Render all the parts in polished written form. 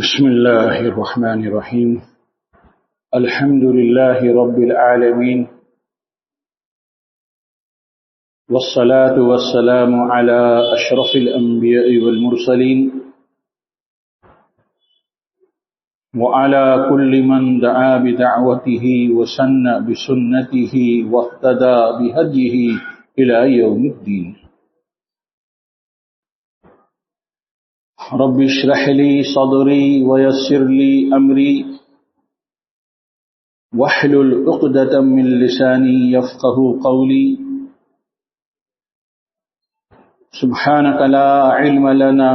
بسم الله الرحمن الرحيم. الحمد لله رب العالمين، والصلاة والسلام على أشرف الأنبياء والمرسلين، وعلى كل من دعا بدعوته وسن بسنته واهتدى بهديه إلى يوم الدين. رب اشرح لي صدري ويسر لي أمري واحلل عقدة من لساني يفقه قولي. سبحانك لا علم لنا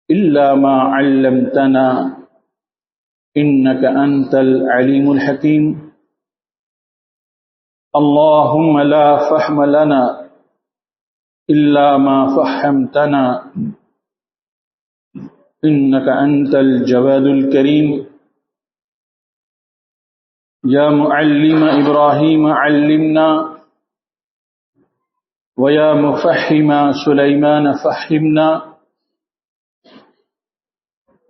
إلا ما علمتنا إنك أنت العليم الحكيم. اللهم لا فهم لنا إلا ما فهمتنا إنك أنت الجواد الكريم. يا معلم إبراهيم علمنا، ويا مفهم سليمان فهمنا.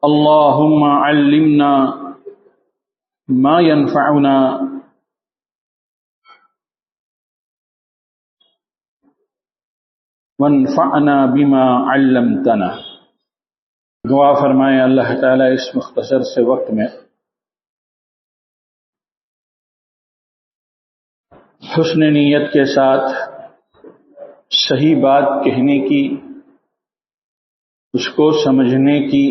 اللهم علمنا ما ينفعنا وانفعنا بما علمتنا. دعا فرمائیں اللہ تعالیٰ اس مختصر سے وقت میں حسن نیت کے ساتھ صحیح بات کہنے کی، اس کو سمجھنے کی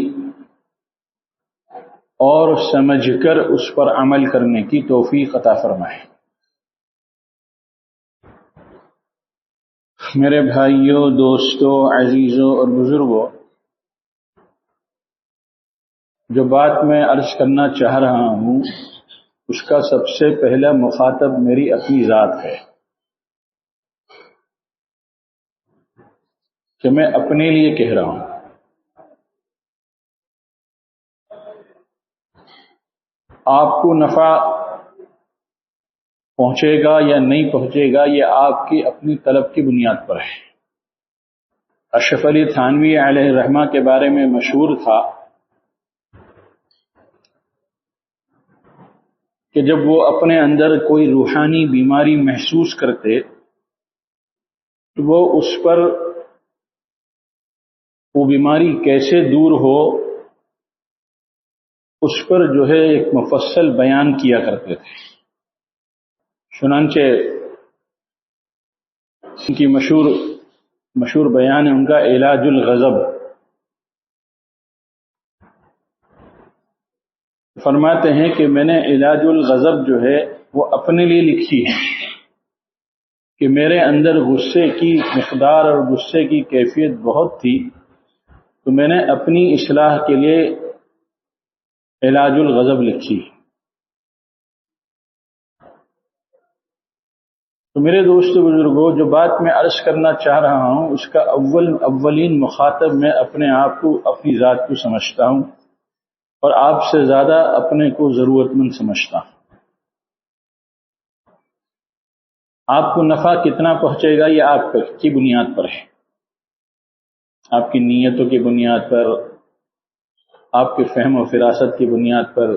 اور سمجھ کر اس پر عمل کرنے کی توفیق عطا فرمائے. میرے بھائیوں، دوستوں، عزیزوں اور بزرگوں، جو بات میں عرض کرنا چاہ رہا ہوں اس کا سب سے پہلا مخاطب میری اپنی ذات ہے کہ میں اپنے لیے کہہ رہا ہوں. آپ کو نفع پہنچے گا یا نہیں پہنچے گا یہ آپ کی اپنی طلب کی بنیاد پر ہے. اشرف علی تھانوی علیہ الرحمہ کے بارے میں مشہور تھا کہ جب وہ اپنے اندر کوئی روحانی بیماری محسوس کرتے تو وہ اس پر وہ بیماری کیسے دور ہو اس پر جو ہے ایک مفصل بیان کیا کرتے تھے. چنانچہ ان کی مشہور بیان ہے ان کا علاج الغضب. فرماتے ہیں کہ میں نے علاج الغضب جو ہے وہ اپنے لیے لکھی ہے کہ میرے اندر غصے کی مقدار اور غصے کی کیفیت بہت تھی، تو میں نے اپنی اصلاح کے لیے علاج الغضب لکھی. تو میرے دوست بزرگوں، جو بات میں عرض کرنا چاہ رہا ہوں اس کا اولین مخاطب میں اپنے آپ کو، اپنی ذات کو سمجھتا ہوں اور آپ سے زیادہ اپنے کو ضرورت مند سمجھتا ہوں. آپ کو نفع کتنا پہنچے گا یہ آپ کی بنیاد پر ہے، آپ کی نیتوں کی بنیاد پر، آپ کے فہم و فراست کی بنیاد پر،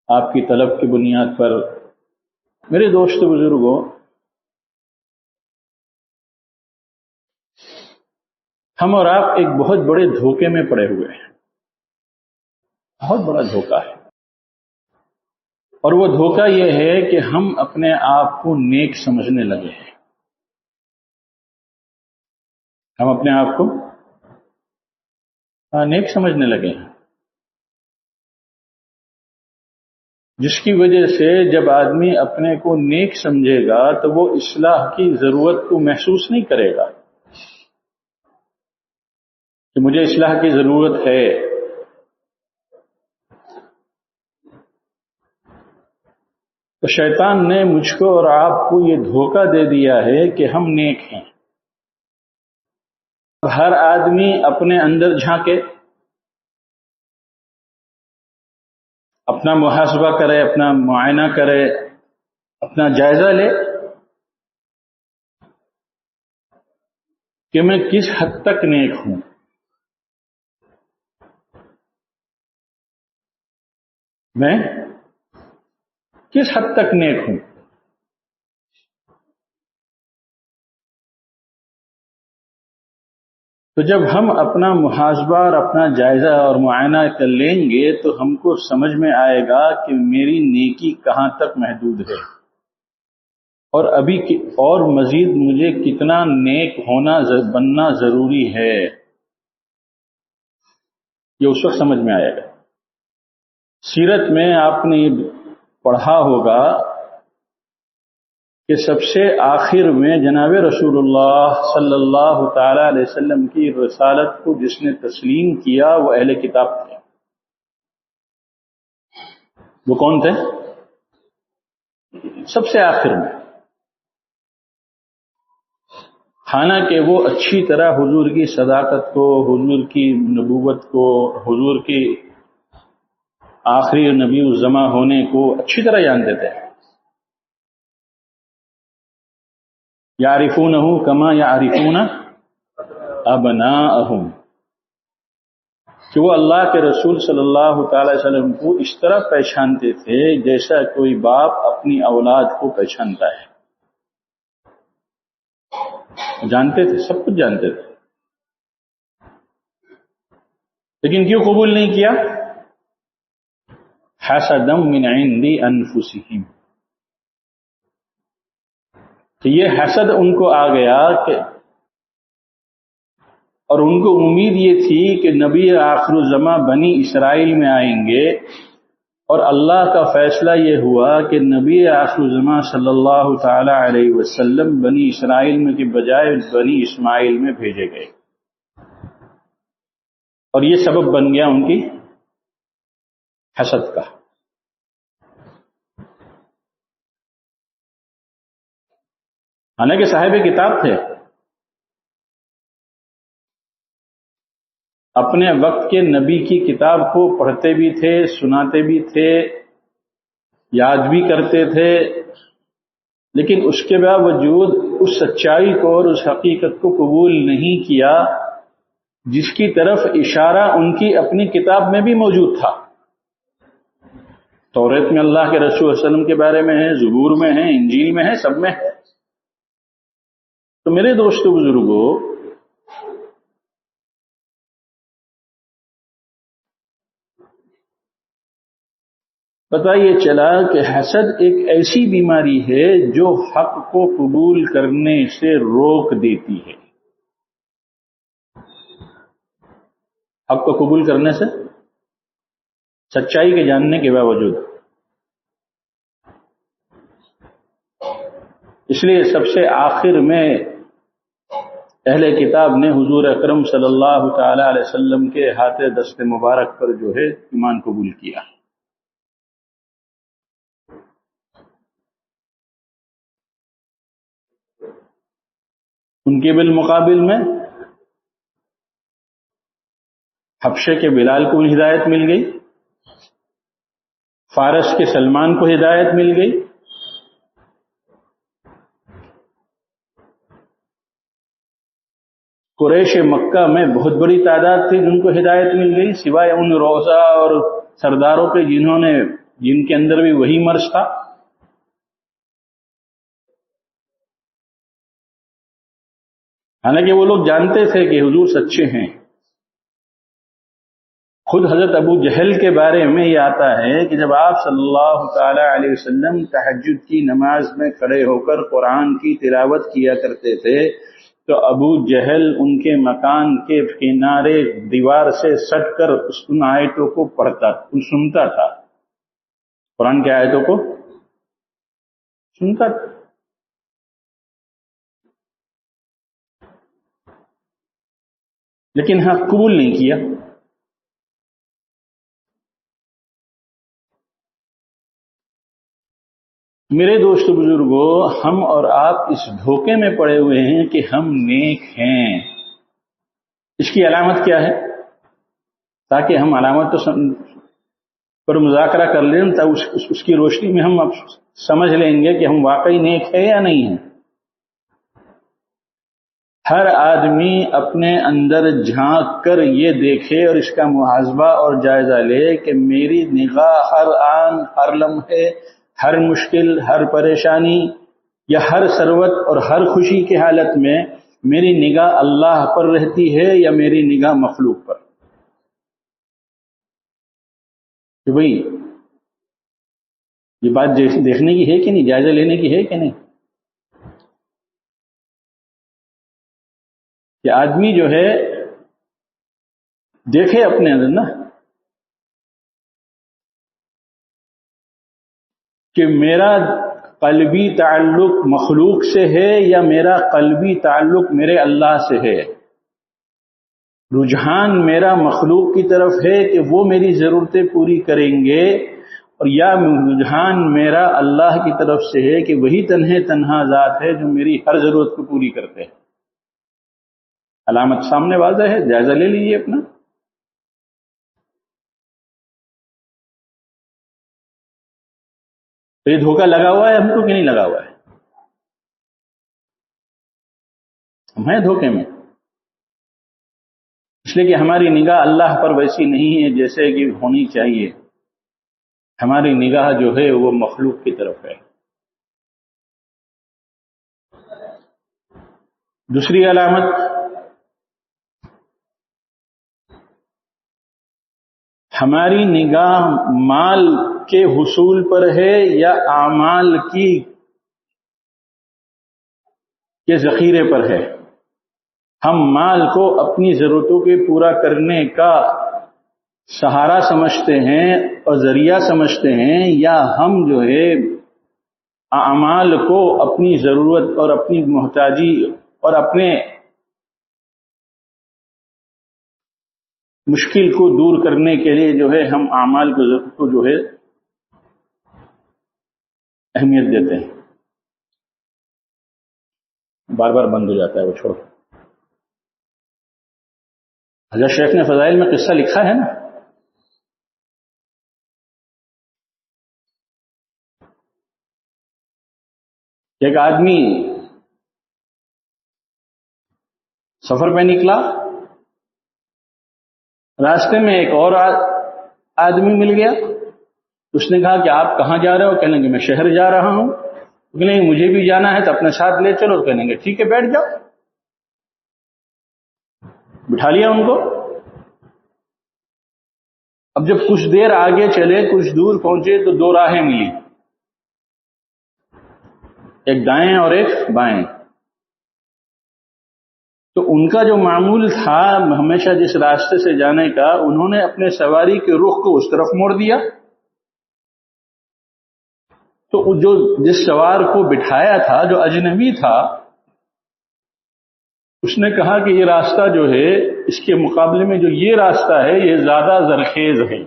آپ کی طلب کی بنیاد پر. میرے دوست بزرگوں، ہم اور آپ ایک بہت بڑے دھوکے میں پڑے ہوئے ہیں، بہت بڑا دھوکہ ہے. اور وہ دھوکہ یہ ہے کہ ہم اپنے آپ کو نیک سمجھنے لگے ہیں. ہم اپنے آپ کو نیک سمجھنے لگے ہیں، جس کی وجہ سے جب آدمی اپنے کو نیک سمجھے گا تو وہ اصلاح کی ضرورت کو محسوس نہیں کرے گا کہ مجھے اصلاح کی ضرورت ہے. تو شیطان نے مجھ کو اور آپ کو یہ دھوکہ دے دیا ہے کہ ہم نیک ہیں. ہر آدمی اپنے اندر جھانکے، اپنا محاسبہ کرے، اپنا معائنہ کرے، اپنا جائزہ لے کہ میں کس حد تک نیک ہوں. میں کس حد تک نیک ہوں؟ تو جب ہم اپنا محاسبہ اور اپنا جائزہ اور معائنہ کر لیں گے تو ہم کو سمجھ میں آئے گا کہ میری نیکی کہاں تک محدود ہے، اور ابھی اور مزید مجھے کتنا نیک بننا ضروری ہے، یہ اس وقت سمجھ میں آئے گا۔ سیرت میں آپ نے پڑھا ہوگا کہ سب سے آخر میں جناب رسول اللہ صلی اللہ تعالی علیہ وسلم کی رسالت کو جس نے تسلیم کیا وہ اہل کتاب تھے۔ وہ کون تھے؟ سب سے آخر میں، حالانکہ وہ اچھی طرح حضور کی صداقت کو، حضور کی نبوت کو، حضور کی آخری نبی الزما ہونے کو اچھی طرح جانتے تھے۔ یعرفونہ کما یعرفون ابناءہم، کہ وہ اللہ کے رسول صلی اللہ تعالی وسلم کو اس طرح پہچانتے تھے جیسا کوئی باپ اپنی اولاد کو پہچانتا ہے۔ جانتے تھے، سب کچھ جانتے تھے، لیکن کیوں قبول نہیں کیا؟ حسدا من عند انفسہم، کہ یہ حسد ان کو آ گیا کہ، اور ان کو امید یہ تھی کہ نبی آخر الزماں بنی اسرائیل میں آئیں گے، اور اللہ کا فیصلہ یہ ہوا کہ نبی آخر الزماں صلی اللہ تعالی علیہ وسلم بنی اسرائیل میں کے بجائے بنی اسماعیل میں بھیجے گئے، اور یہ سبب بن گیا ان کی حسد کا۔ حالانکہ صاحب کتاب تھے، اپنے وقت کے نبی کی کتاب کو پڑھتے بھی تھے، سناتے بھی تھے، یاد بھی کرتے تھے، لیکن اس کے باوجود اس سچائی کو اور اس حقیقت کو قبول نہیں کیا جس کی طرف اشارہ ان کی اپنی کتاب میں بھی موجود تھا۔ توریت میں اللہ کے رسول صلی اللہ علیہ وسلم کے بارے میں ہے، زبور میں ہے، انجیل میں ہے، سب میں ہے۔ تو میرے دوستو بزرگوں، پتہ یہ چلا کہ حسد ایک ایسی بیماری ہے جو حق کو قبول کرنے سے روک دیتی ہے۔ حق کو قبول کرنے سے، سچائی کے جاننے کے باوجود۔ اس لیے سب سے آخر میں اہل کتاب نے حضور اکرم صلی اللہ تعالی علیہ وسلم کے ہاتھ دست مبارک پر جو ہے ایمان قبول کیا۔ ان کے بالمقابل میں حبشے کے بلال کو ہدایت مل گئی، فارس کے سلمان کو ہدایت مل گئی، قریش مکہ میں بہت بڑی تعداد تھی جن کو ہدایت مل گئی، سوائے ان روزہ اور سرداروں کے جن کے اندر بھی وہی مرض تھا۔ حالانکہ وہ لوگ جانتے تھے کہ حضور سچے ہیں۔ خود حضرت ابو جہل کے بارے میں یہ آتا ہے کہ جب آپ صلی اللہ تعالی علیہ وسلم تہجد کی نماز میں کھڑے ہو کر قرآن کی تلاوت کیا کرتے تھے تو ابو جہل ان کے مکان کے کنارے دیوار سے سٹ کر ان آیتوں کو پڑھتا، سنتا تھا، قرآن کی آیتوں کو سنتا تھا۔ لیکن حق قبول نہیں کیا۔ میرے دوست بزرگوں، ہم اور آپ اس دھوکے میں پڑے ہوئے ہیں کہ ہم نیک ہیں۔ اس کی علامت کیا ہے؟ تاکہ ہم علامت تو پر مذاکرہ کر لیں، اس کی روشنی میں ہم اب سمجھ لیں گے کہ ہم واقعی نیک ہیں یا نہیں ہیں۔ ہر آدمی اپنے اندر جھانک کر یہ دیکھے اور اس کا محاسبہ اور جائزہ لے کہ میری نگاہ ہر آن، ہر لمحے، ہر مشکل، ہر پریشانی یا ہر ثروت اور ہر خوشی کی حالت میں میری نگاہ اللہ پر رہتی ہے یا میری نگاہ مخلوق پر؟ کہ بھئی یہ بات دیکھنے کی ہے کہ نہیں، جائزہ لینے کی ہے کہ نہیں، کہ آدمی جو ہے دیکھے اپنے اندر نا کہ میرا قلبی تعلق مخلوق سے ہے یا میرا قلبی تعلق میرے اللہ سے ہے، رجحان میرا مخلوق کی طرف ہے کہ وہ میری ضرورتیں پوری کریں گے، اور یا رجحان میرا اللہ کی طرف سے ہے کہ وہی تنہا ذات ہے جو میری ہر ضرورت کو پوری کرتے ہیں۔ علامت سامنے واضح ہے، جائزہ لے لیجیے اپنا۔ تو یہ دھوکہ لگا ہوا ہے ہم کو کہ نہیں لگا ہوا ہے؟ ہم ہیں دھوکے میں، اس لیے کہ ہماری نگاہ اللہ پر ویسی نہیں ہے جیسے کہ ہونی چاہیے، ہماری نگاہ جو ہے وہ مخلوق کی طرف ہے۔ دوسری علامت، ہماری نگاہ مال کے حصول پر ہے یا اعمال کے ذخیرے پر ہے۔ ہم مال کو اپنی ضرورتوں کے پورا کرنے کا سہارا سمجھتے ہیں اور ذریعہ سمجھتے ہیں، یا ہم جو ہے اعمال کو اپنی ضرورت اور اپنی محتاجی اور اپنے مشکل کو دور کرنے کے لیے جو ہے ہم اعمال کو جو ہے اہمیت دیتے ہیں۔ بار بار بند ہو جاتا ہے وہ، چھوڑو۔ حضرت شیخ نے فضائل میں قصہ لکھا ہے نا، ایک آدمی سفر پہ نکلا، راستے میں ایک اور آدمی مل گیا، اس نے کہا کہ آپ کہاں جا رہے ہو؟ کہنے لگے میں شہر جا رہا ہوں۔ کہنے لگے مجھے بھی جانا ہے تو اپنے ساتھ لے چلو۔ کہنے لگے ٹھیک ہے بیٹھ جاؤ۔ بٹھا لیا ان کو۔ اب جب کچھ دیر آگے چلے، کچھ دور پہنچے تو دو راہیں ملی، ایک دائیں اور ایک بائیں۔ تو ان کا جو معمول تھا ہمیشہ جس راستے سے جانے کا، انہوں نے اپنے سواری کے رخ کو اس طرف موڑ دیا۔ تو جو جس سوار کو بٹھایا تھا، جو اجنبی تھا، اس نے کہا کہ یہ راستہ جو ہے اس کے مقابلے میں جو یہ راستہ ہے یہ زیادہ زرخیز ہے،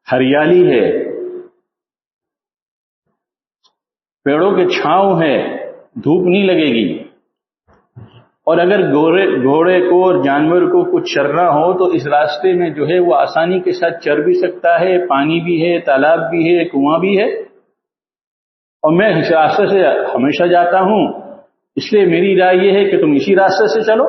ہریالی ہے، پیڑوں کے چھاؤں ہے، دھوپ نہیں لگے گی، اور اگر گھوڑے کو اور جانور کو کچھ چرنا ہو تو اس راستے میں جو ہے وہ آسانی کے ساتھ چر بھی سکتا ہے، پانی بھی ہے، تالاب بھی ہے، کنواں بھی ہے، اور میں اس راستے سے ہمیشہ جاتا ہوں، اس لیے میری رائے یہ ہے کہ تم اسی راستے سے چلو۔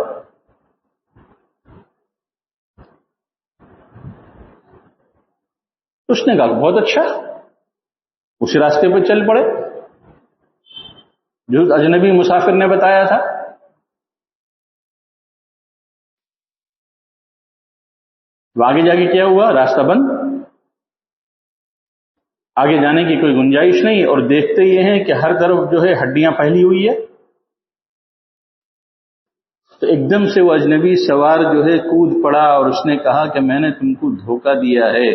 اس نے کہا بہت اچھا، اسی راستے پہ چل پڑے جو اجنبی مسافر نے بتایا تھا۔ آگے جا کے کیا ہوا؟ راستہ بند، آگے جانے کی کوئی گنجائش نہیں، اور دیکھتے یہ ہیں کہ ہر طرف جو ہے ہڈیاں پھیلی ہوئی ہے۔ تو ایک دم سے وہ اجنبی سوار جو ہے کود پڑا اور اس نے کہا کہ میں نے تم کو دھوکہ دیا ہے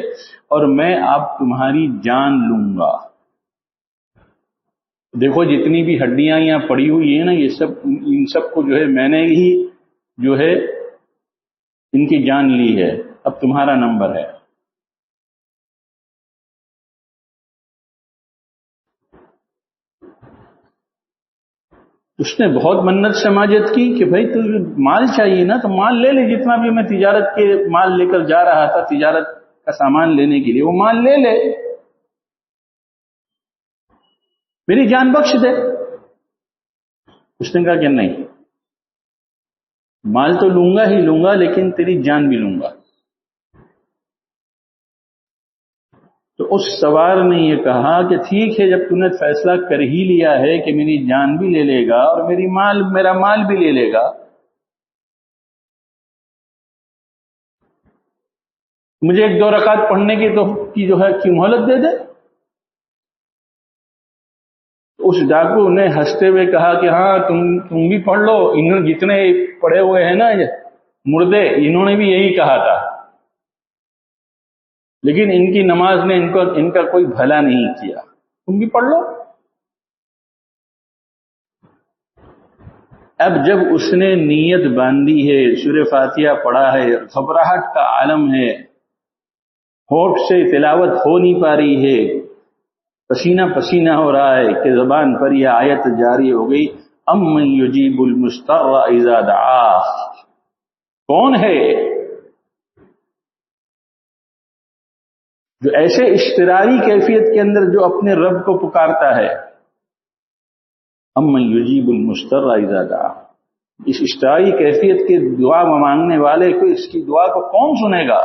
اور میں اب تمہاری جان لوں گا۔ دیکھو جتنی بھی ہڈیاں یہاں پڑی ہوئی ہیں نا، یہ سب ان سب کو جو ہے میں نے ہی جو ہے ان کی جان لی ہے، اب تمہارا نمبر ہے۔ اس نے بہت منت سماجت کی کہ بھائی تو مال چاہیے نا، تو مال لے لے، جتنا بھی میں تجارت کے مال لے کر جا رہا تھا، تجارت کا سامان لینے کے لیے، وہ مال لے لے، میری جان بخش دے۔ اس نے کہا کہ نہیں، مال تو لوں گا ہی لوں گا، لیکن تیری جان بھی لوں گا۔ تو اس سوار نے یہ کہا کہ ٹھیک ہے، جب تو نے فیصلہ کر ہی لیا ہے کہ میری جان بھی لے لے گا اور میرا مال بھی لے لے گا، مجھے 1-2 رکعت پڑھنے کی جو ہے کی مہلت دے دے۔ اس ڈاکو نے ہنستے ہوئے کہا کہ ہاں تم بھی پڑھ لو، انہوں جتنے پڑھے ہوئے ہیں نا مردے، انہوں نے بھی یہی کہا تھا، لیکن ان کی نماز نے ان کا کوئی بھلا نہیں کیا، تم بھی پڑھ لو۔ اب جب اس نے نیت باندھی ہے، سورہ فاتحہ پڑھا ہے، گھبراہٹ کا عالم ہے، ہونٹ سے تلاوت ہو نہیں پا رہی ہے، پسینہ پسینہ ہو رہا ہے کہ زبان پر یہ آیت جاری ہو گئی، امن یجیب المضطر اذا دعاہ، کون ہے جو ایسے اشترائی کیفیت کے اندر جو اپنے رب کو پکارتا ہے، امن یجیب المضطر اذا دعاہ، اس اشترائی کیفیت کے دعا مانگنے والے کو، اس کی دعا کو کون سنے گا؟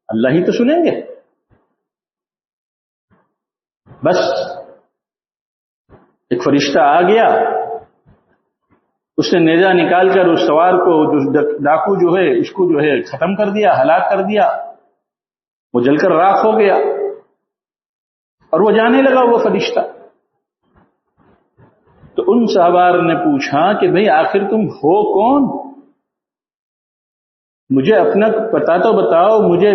اللہ ہی تو سنیں گے۔ بس ایک فرشتہ آ گیا، اس نے نیزہ نکال کر اس سوار کو، ڈاکو جو ہے اس کو جو ہے ختم کر دیا، ہلاک کر دیا، وہ جل کر راکھ ہو گیا، اور وہ جانے لگا وہ فرشتہ۔ تو ان سوار نے پوچھا کہ بھئی آخر تم ہو کون؟ مجھے اپنا پتہ تو بتاؤ مجھے،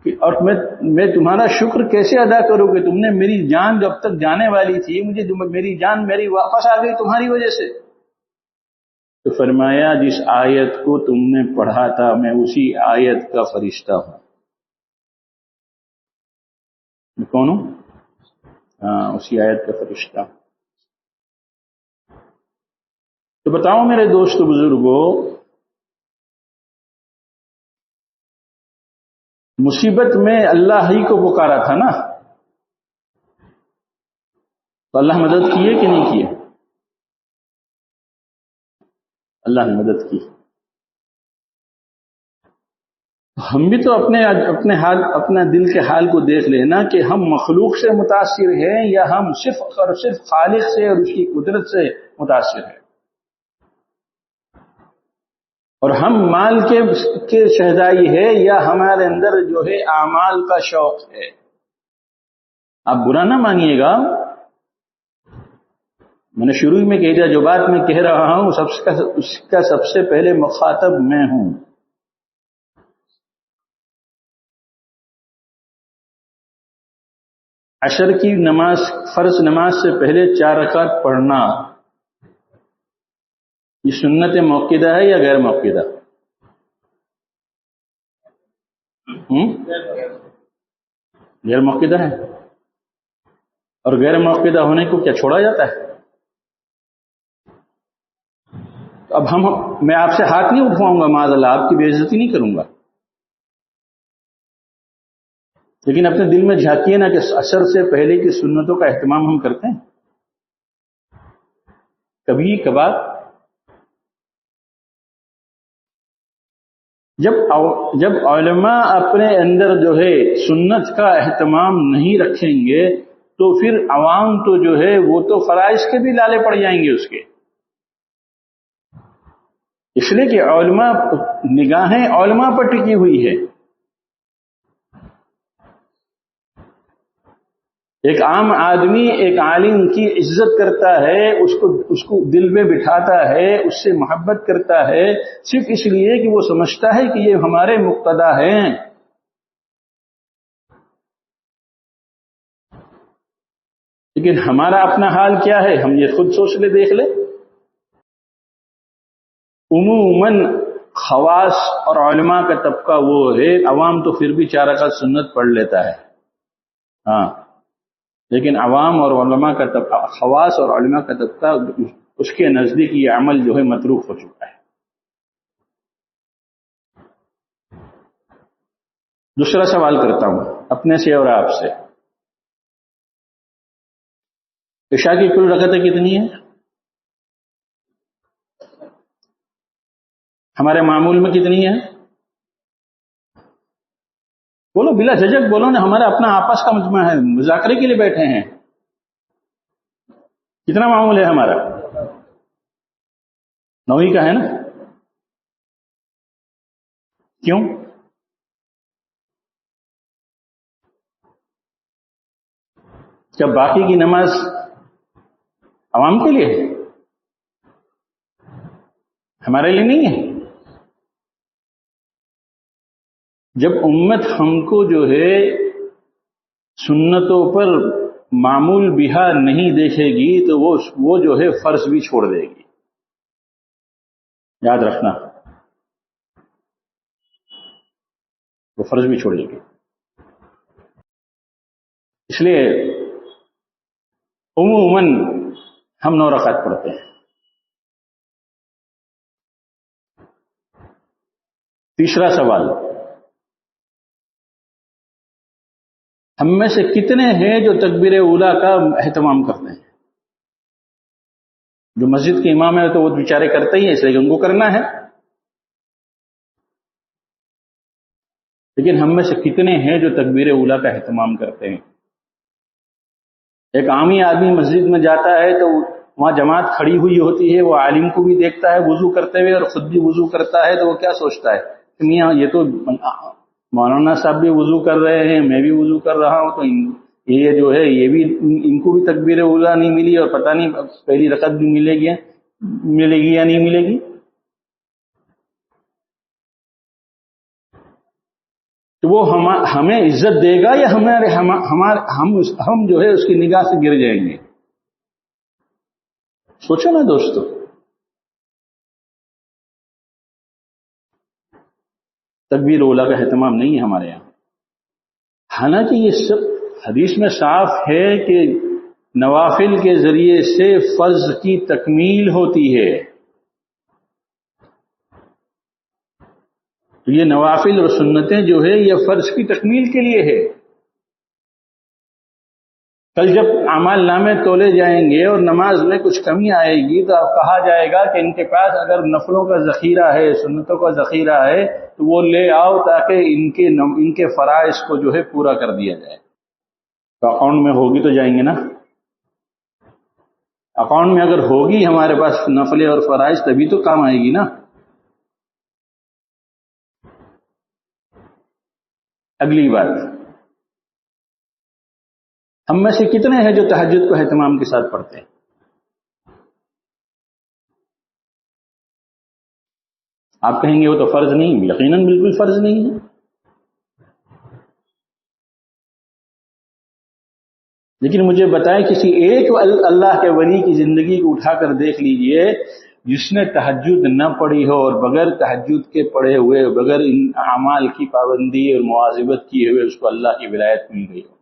اور میں تمہارا شکر کیسے ادا کروں کہ تم نے میری جان جو اب تک جانے والی تھی، میری جان واپس آ گئی تمہاری وجہ سے۔ تو فرمایا جس آیت کو تم نے پڑھا تھا میں اسی آیت کا فرشتہ ہوں۔ میں کون ہوں؟ ہاں، اسی آیت کا فرشتہ۔ تو بتاؤ میرے دوست بزرگوں، مصیبت میں اللہ ہی کو پکارا تھا نا، تو اللہ مدد کیے کہ نہیں کیے؟ اللہ نے مدد کی۔ ہم بھی تو اپنے حال، اپنا دل کے حال کو دیکھ لینا کہ ہم مخلوق سے متاثر ہیں یا ہم صرف اور صرف خالق سے اور اس کی قدرت سے متاثر ہیں، اور ہم مال کے شہزائی ہے یا ہمارے اندر جو ہے اعمال کا شوق ہے۔ آپ برا نہ مانیے گا، میں نے شروع میں کہہ دیا، جو بات میں کہہ رہا ہوں اس کا سب سے پہلے مخاطب میں ہوں۔ عشر کی نماز، فرض نماز سے پہلے 4 رکعت پڑھنا، یہ سنت موقدہ ہے یا غیر موقدہ؟ غیر موقدہ ہے۔ اور غیر موقدہ ہونے کو کیا چھوڑا جاتا ہے؟ اب میں آپ سے ہاتھ نہیں اٹھواؤں گا، معاذ اللہ آپ کی بے عزتی نہیں کروں گا، لیکن اپنے دل میں جھانکیے نا کہ عصر سے پہلے کی سنتوں کا اہتمام ہم کرتے ہیں کبھی کبھار؟ جب علماء اپنے اندر جو ہے سنت کا اہتمام نہیں رکھیں گے تو پھر عوام تو جو ہے وہ تو فرائض کے بھی لالے پڑ جائیں گے اس کے، اس لیے کہ علماء، نگاہیں علماء پر ٹکی ہوئی ہے۔ ایک عام آدمی ایک عالم کی عزت کرتا ہے، اس کو دل میں بٹھاتا ہے، اس سے محبت کرتا ہے، صرف اس لیے کہ وہ سمجھتا ہے کہ یہ ہمارے مقتدی ہیں۔ لیکن ہمارا اپنا حال کیا ہے، ہم یہ خود سوچ لے، دیکھ لے۔ عموماً خواص اور علماء کا طبقہ وہ ہے، عوام تو پھر بھی 4 رکعت سنت پڑھ لیتا ہے، ہاں، لیکن عوام اور علماء کا طبقہ، خواص اور علماء کا طبقہ، اس کے نزدیک یہ عمل جو ہے متروک ہو چکا ہے۔ دوسرا سوال کرتا ہوں اپنے سے اور آپ سے، عشاء کی کل رکعتیں کتنی ہیں؟ ہمارے معمول میں کتنی ہے؟ بولو بلا جھجک بولو نا. ہمارا اپنا آپس کا مجمع ہے, مذاکرے کے لیے بیٹھے ہیں. کتنا معمول ہے ہمارا؟ 9 کا ہے نا. کیوں؟ کیا باقی کی نماز عوام کے لیے ہے, ہمارے لیے نہیں ہے؟ جب امت ہم کو جو ہے سنتوں پر معمول بہا نہیں دیکھے گی تو وہ جو ہے فرض بھی چھوڑ دے گی. یاد رکھنا, وہ فرض بھی چھوڑ دے گی. اس لیے عموماً ہم 9 رکعت پڑھتے ہیں. تیسرا سوال, ہم میں سے کتنے ہیں جو تکبیر اولیٰ کا اہتمام کرتے ہیں؟ جو مسجد کے امام ہے تو وہ بیچارے کرتے ہی ہیں, اس لیے ان کو کرنا ہے. لیکن ہم میں سے کتنے ہیں جو تکبیر اولیٰ کا اہتمام کرتے ہیں؟ ایک عامی آدمی مسجد میں جاتا ہے تو وہاں جماعت کھڑی ہوئی ہوتی ہے, وہ عالم کو بھی دیکھتا ہے وضو کرتے ہوئے اور خود بھی وضو کرتا ہے, تو وہ کیا سوچتا ہے کہ میاں یہ تو مولانا صاحب بھی وضو کر رہے ہیں, میں بھی وضو کر رہا ہوں, تو یہ جو ہے یہ بھی ان کو بھی تکبیر اولیٰ نہیں ملی اور پتہ نہیں پہلی رکعت بھی ملے گی یا نہیں ملے گی. تو وہ ہمیں عزت دے گا یا ہم جو ہے اس کی نگاہ سے گر جائیں گے؟ سوچو نا دوستو. تکبیر اولیٰ کا اہتمام نہیں ہے ہمارے یہاں. حالانکہ یہ سب حدیث میں صاف ہے کہ نوافل کے ذریعے سے فرض کی تکمیل ہوتی ہے. تو یہ نوافل اور سنتیں جو ہے یہ فرض کی تکمیل کے لیے ہے. کل جب اعمال نامے تولے جائیں گے اور نماز میں کچھ کمی آئے گی تو اب کہا جائے گا کہ ان کے پاس اگر نفلوں کا ذخیرہ ہے, سنتوں کا ذخیرہ ہے, تو وہ لے آؤ تاکہ ان کے فرائض کو جو ہے پورا کر دیا جائے. تو اکاؤنٹ میں ہوگی تو جائیں گے نا. اکاؤنٹ میں اگر ہوگی ہمارے پاس نفلیں اور فرائض تبھی تو کام آئے گی نا. اگلی بات, ہم میں سے کتنے ہیں جو تہجد کو اہتمام کے ساتھ پڑھتے ہیں؟ آپ کہیں گے وہ تو فرض نہیں. یقیناً بالکل فرض نہیں ہے. لیکن مجھے بتائیں کسی ایک اللہ کے ولی کی زندگی کو اٹھا کر دیکھ لیجئے جس نے تہجد نہ پڑھی ہو اور بغیر تہجد کے پڑھے ہوئے, بغیر ان اعمال کی پابندی اور مواظبت کیے ہوئے اس کو اللہ کی ولایت مل گئی ہو.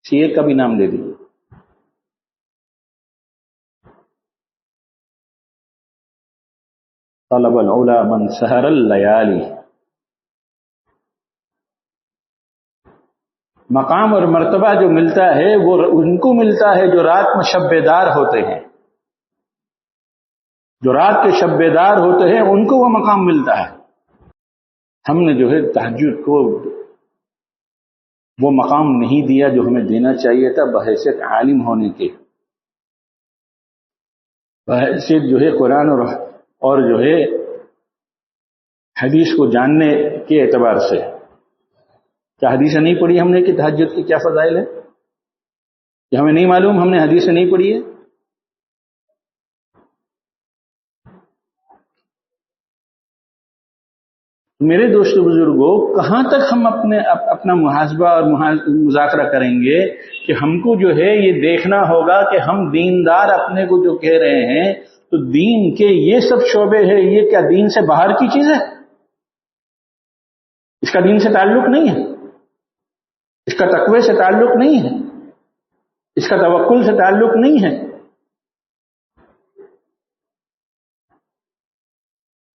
کسی ایک کا بھی نام دے دیجیے. طلب العلا من سحر اللیالی. مقام اور مرتبہ جو ملتا ہے وہ ان کو ملتا ہے جو رات میں شب بیدار ہوتے ہیں. جو رات کے شب بیدار ہوتے ہیں ان کو وہ مقام ملتا ہے. ہم نے جو ہے تہجد کو وہ مقام نہیں دیا جو ہمیں دینا چاہیے تھا بحیثیت عالم ہونے کے, بحیثیت جو ہے قرآن اور جو ہے حدیث کو جاننے کے اعتبار سے. کیا حدیثیں نہیں پڑھی ہم نے کہ تہجد کی کیا فضائل ہے؟ کہ ہمیں نہیں معلوم, ہم نے حدیثیں نہیں پڑھی ہے؟ میرے دوست بزرگوں, کہاں تک ہم اپنا محاسبہ اور مذاکرہ کریں گے کہ ہم کو جو ہے یہ دیکھنا ہوگا کہ ہم دیندار اپنے کو جو کہہ رہے ہیں تو دین کے یہ سب شعبے ہیں, یہ کیا دین سے باہر کی چیز ہے؟ اس کا دین سے تعلق نہیں ہے, اس کا تقوی سے تعلق نہیں ہے, اس کا توکل سے تعلق نہیں ہے.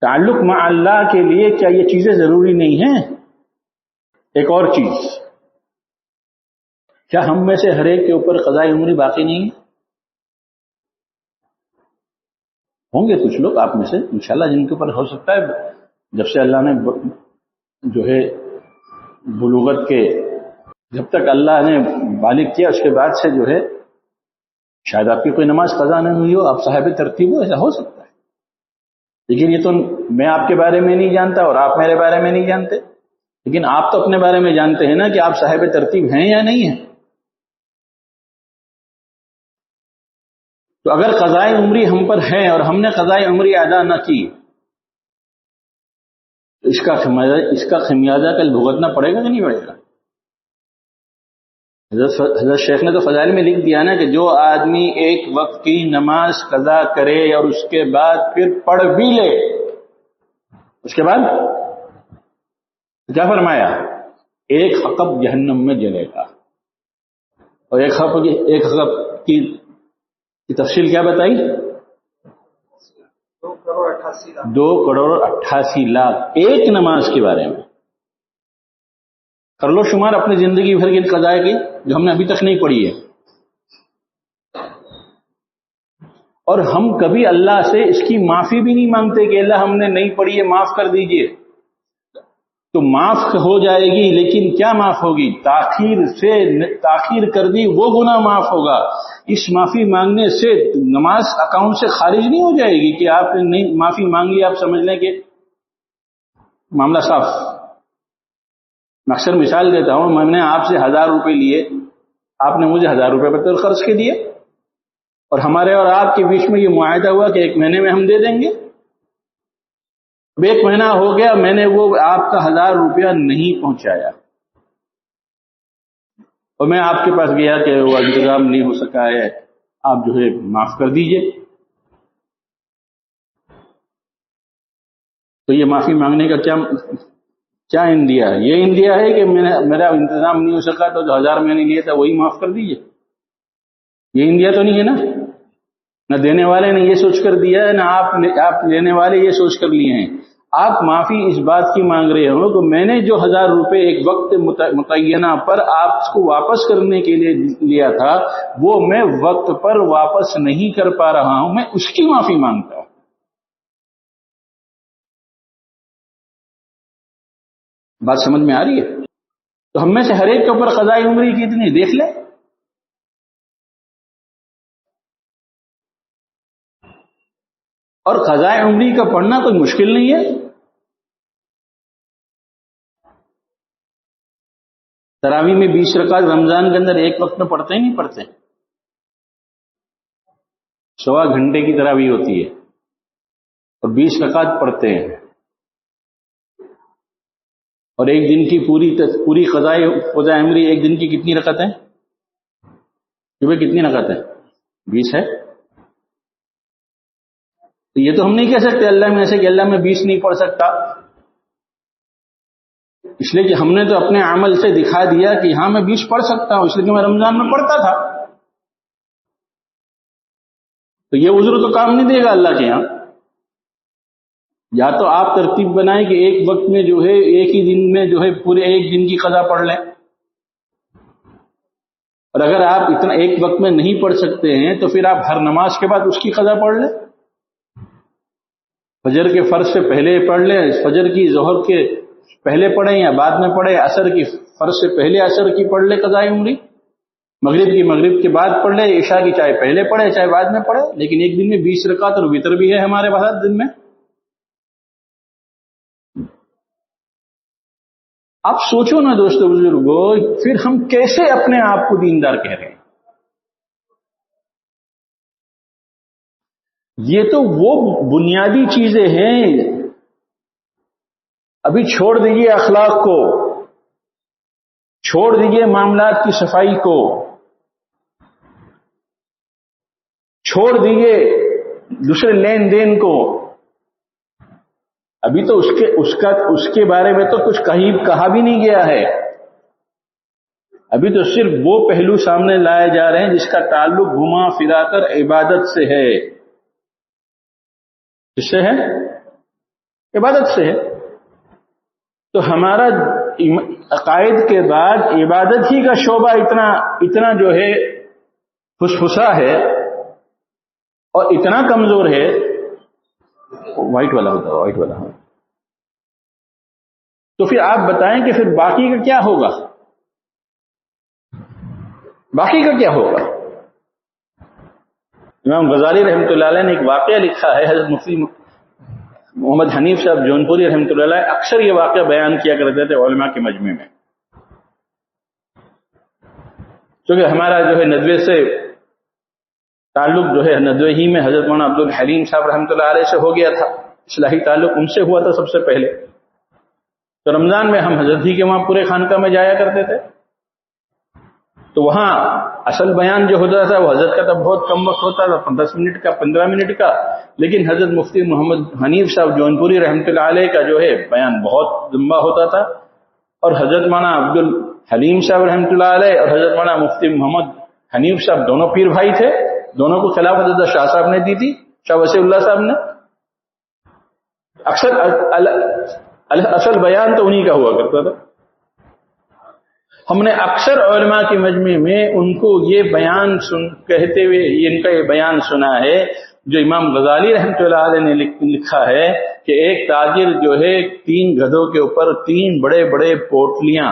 تعلق مع اللہ کے لیے کیا یہ چیزیں ضروری نہیں ہیں؟ ایک اور چیز, کیا ہم میں سے ہر ایک کے اوپر قضاء عمری باقی نہیں ہے؟ ہوں گے کچھ لوگ آپ میں سے انشاءاللہ جن کے اوپر ہو سکتا ہے جب سے اللہ نے جو ہے بلوغت کے جب تک اللہ نے بالغ کیا اس کے بعد سے جو ہے شاید آپ کی کوئی نماز قضا نہیں ہوئی ہو، آپ صاحب ترتیب ہو، ایسا ہو سکتا ہے. لیکن یہ تو میں آپ کے بارے میں نہیں جانتا اور آپ میرے بارے میں نہیں جانتے، لیکن آپ تو اپنے بارے میں جانتے ہیں نا کہ آپ صاحب ترتیب ہیں یا نہیں ہیں. تو اگر قضائے عمری ہم پر ہے اور ہم نے قضائے عمری ادا نہ کی تو اس کا خمیازہ کل بھگتنا پڑے گا کہ نہیں پڑے گا؟ حضرت شیخ نے تو فضائل میں لکھ دیا نا کہ جو آدمی ایک وقت کی نماز قضا کرے اور اس کے بعد پھر پڑھ بھی لے، اس کے بعد کیا فرمایا؟ ایک حقب جہنم میں جلے گا. اور ایک حقب کی تفصیل کیا بتائی؟ 2,88,00,000 ایک نماز کے بارے میں. کر لو شمار اپنی زندگی بھر کی قضائے کی جو ہم نے ابھی تک نہیں پڑھی ہے. اور ہم کبھی اللہ سے اس کی معافی بھی نہیں مانگتے کہ اللہ ہم نے نہیں پڑھی ہے معاف کر دیجئے. تو معاف ہو جائے گی لیکن کیا معاف ہوگی؟ تاخیر کر دی وہ گناہ معاف ہوگا. اس معافی مانگنے سے نماز اکاؤنٹ سے خارج نہیں ہو جائے گی کہ آپ نے نہیں معافی مانگ لی آپ سمجھ لیں کہ معاملہ صاف. میں اکثر مثال دیتا ہوں، میں نے آپ سے 1,000 روپے لیے، آپ نے مجھے 1,000 روپے پر خرچ کے دیے اور ہمارے اور آپ کے بیچ میں یہ معاہدہ ہوا کہ 1 مہینے میں ہم دے دیں گے. اب 1 مہینہ ہو گیا، میں نے وہ آپ کا 1,000 روپیہ نہیں پہنچایا اور میں آپ کے پاس گیا کہ وہ انتظام نہیں ہو سکا ہے، آپ جو ہے معاف کر دیجئے. تو یہ معافی مانگنے کا کیا اندیا ہے؟ یہ اندیا ہے کہ میرا انتظام نہیں ہو سکا تو جو 1,000 میں نے لیا تھا وہی معاف کر دیجئے. یہ اندیا تو نہیں ہے نا. نہ دینے والے نے یہ سوچ کر دیا ہے، نہ آپ لینے والے یہ سوچ کر لیے ہیں. آپ معافی اس بات کی مانگ رہے ہو کہ میں نے جو 1,000 روپے ایک وقت متعینہ پر آپ کو واپس کرنے کے لیے لیا تھا وہ میں وقت پر واپس نہیں کر پا رہا ہوں، میں اس کی معافی مانگتا ہوں. بات سمجھ میں آ رہی ہے؟ تو ہم میں سے ہر ایک کے اوپر قضاء عمری کی اتنی دیکھ لیں. اور قضاء عمری کا پڑھنا کوئی مشکل نہیں ہے. تراویح میں 20 رکعت رمضان کے اندر ایک وقت میں پڑھتے ہی نہیں پڑھتے. 1.25 گھنٹے کی تراویح ہوتی ہے اور 20 رکعت پڑھتے ہیں. اور ایک دن کی پوری قضاء عمری ایک دن کی کتنی رکعتیں؟ صبح کتنی رکعتیں؟ 20 ہے. تو یہ تو ہم نہیں کہہ سکتے اللہ میں سے کہ اللہ میں 20 نہیں پڑھ سکتا، اس لیے کہ ہم نے تو اپنے عمل سے دکھا دیا کہ ہاں میں 20 پڑھ سکتا ہوں، اس لیے کہ میں رمضان میں پڑھتا تھا. تو یہ عذر تو کام نہیں دے گا اللہ کے ہاں. یا تو آپ ترتیب بنائیں کہ ایک وقت میں جو ہے ایک ہی دن میں جو ہے پورے ایک دن کی قضا پڑھ لیں. اور اگر آپ اتنا ایک وقت میں نہیں پڑھ سکتے ہیں تو پھر آپ ہر نماز کے بعد اس کی قضا پڑھ لیں. فجر کے فرض سے پہلے پڑھ لیں، فجر کی ظہر کے پہلے پڑھیں یا بعد میں پڑھیں، عصر کی فرض سے پہلے عصر کی پڑھ لیں قضاء عمری، مغرب کی مغرب کے بعد پڑھ لیں، عشاء کی چاہے پہلے پڑھے چاہے بعد میں پڑھے. لیکن ایک دن میں 20 رکعت اور وتر بھی ہے ہمارے پاس دن میں. آپ سوچو نا دوستو بزرگو، پھر ہم کیسے اپنے آپ کو دیندار کہہ رہے ہیں؟ یہ تو وہ بنیادی چیزیں ہیں. ابھی چھوڑ دیجئے اخلاق کو، چھوڑ دیجئے معاملات کی صفائی کو، چھوڑ دیجئے دوسرے لین دین کو. ابھی تو اس کے بارے میں تو کچھ کہا بھی نہیں گیا ہے. ابھی تو صرف وہ پہلو سامنے لائے جا رہے ہیں جس کا تعلق گھما پھرا کر عبادت سے ہے. کس سے ہے؟ عبادت سے ہے. تو ہمارا عقائد کے بعد عبادت ہی کا شعبہ اتنا جو ہے فسفسا ہے اور اتنا کمزور ہے وائٹ والا ہوتا ہے، وائٹ والا. ہاں تو پھر آپ بتائیں کہ پھر باقی کا کیا ہوگا؟ باقی کا کیا ہوگا؟ امام غزالی رحمۃ اللہ علیہ نے ایک واقعہ لکھا ہے. حضرت مفتی محمد حنیف صاحب جونپوری رحمۃ اللہ علیہ اکثر یہ واقعہ بیان کیا کرتے تھے علماء کے مجمع میں. کیونکہ ہمارا جو ہے ندوے سے تعلق جو ہے ندوے ہی میں حضرت مولانا عبد الحلیم صاحب رحمۃ اللہ علیہ سے ہو گیا تھا، اصلاحی تعلق ان سے ہوا تھا سب سے پہلے. تو رمضان میں ہم حضرت ہی کے وہاں پورے خانقاہ میں جایا کرتے تھے. تو وہاں اصل بیان جو ہوتا تھا وہ حضرت کا تو بہت کم وقت ہوتا تھا، 10 منٹ کا 15 منٹ کا، لیکن حضرت مفتی محمد حنیف صاحب جونپوری رحمۃ اللہ علیہ کا جو ہے بیان بہت لمبا ہوتا تھا. اور حضرت مولانا عبد الحلیم صاحب رحمۃ اللہ علیہ اور حضرت مولانا مفتی محمد حنیف صاحب دونوں پیر بھائی تھے، دونوں کو خلافت حضرت شاہ صاحب نے دی تھی، شاہ وسیع اللہ صاحب نے. اصل بیان تو انہی کا ہوا کرتا تھا. ہم نے اکثر علماء کے مجمع میں ان کو یہ بیان کہتے ہوئے ان کا یہ بیان سنا ہے جو امام غزالی رحمۃ اللہ علیہ نے لکھا ہے کہ ایک تاجر جو ہے 3 گدھوں کے اوپر 3 بڑے بڑے پوٹلیاں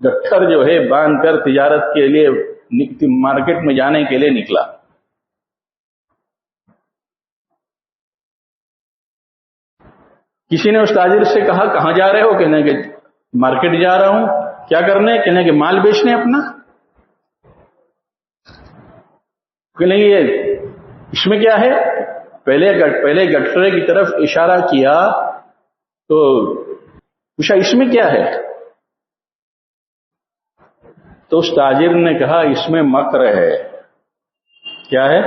گٹھر جو ہے باندھ کر تجارت کے لیے مارکیٹ میں جانے کے لیے نکلا. کسی نے اس تاجر سے کہا کہاں جا رہے ہو؟ کہنے کہ مارکیٹ جا رہا ہوں. کیا کرنے؟ کہنے کہ مال بیچنے اپنا. کہنے یہ اس میں کیا ہے؟ پہلے گٹھرے کی طرف اشارہ کیا تو پوچھا اس میں کیا ہے؟ تو اس تاجر نے کہا اس میں مکر ہے. کیا ہے؟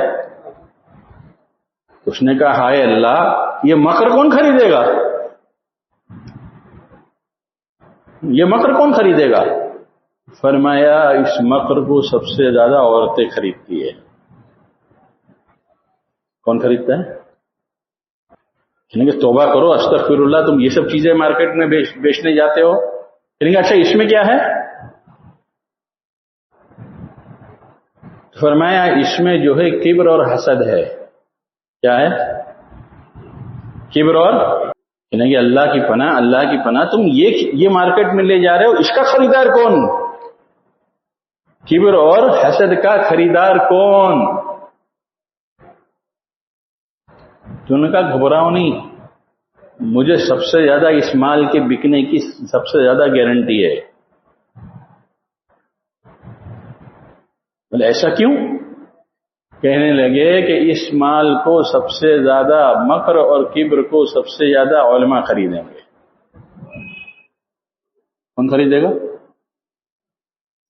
اس نے کہا ہائے اللہ، یہ مکر کون خریدے گا؟ یہ مکر کون خریدے گا؟ فرمایا اس مکر کو سب سے زیادہ عورتیں خریدتی ہے. کون خریدتا ہے؟ کہنے کہ توبہ کرو، استغفر اللہ، تم یہ سب چیزیں مارکیٹ میں بیچنے جاتے ہو. کہنے کہ اچھا اس میں کیا ہے؟ فرمایا اس میں جو ہے کبر اور حسد ہے. کیا ہے؟ کبر اور کہنے کہ اللہ کی پناہ، اللہ کی پناہ، تم یہ مارکیٹ میں لے جا رہے ہو، اس کا خریدار کون؟ کبر اور حسد کا خریدار کون؟ تو نے کہا گھبراؤ نہیں، مجھے سب سے زیادہ اس مال کے بکنے کی سب سے زیادہ گارنٹی ہے. بولے ایسا کیوں؟ کہنے لگے کہ اس مال کو سب سے زیادہ مکر اور کبر کو سب سے زیادہ علماء خریدیں گے. کون خریدے گا؟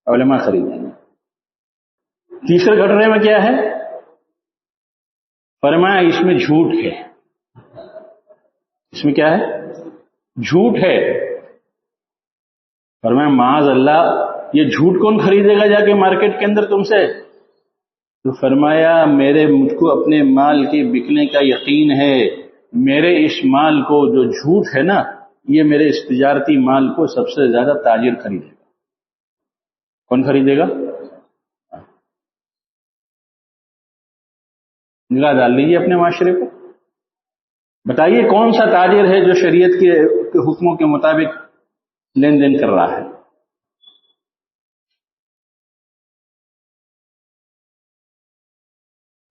علماء خریدیں گے. تیسرے گھٹنے میں کیا ہے؟ فرمایا اس میں جھوٹ ہے. اس میں کیا ہے؟ جھوٹ ہے. فرمایا معاذ اللہ، یہ جھوٹ کون خریدے گا جا کے مارکیٹ کے اندر تم سے؟ تو فرمایا مجھ کو اپنے مال کے بکنے کا یقین ہے، میرے اس مال کو جو جھوٹ ہے نا، یہ میرے اس تجارتی مال کو سب سے زیادہ تاجر خریدے گا. کون خریدے گا؟ نگاہ ڈال لیجیے اپنے معاشرے کو، بتائیے کون سا تاجر ہے جو شریعت کے حکموں کے مطابق لین دین کر رہا ہے؟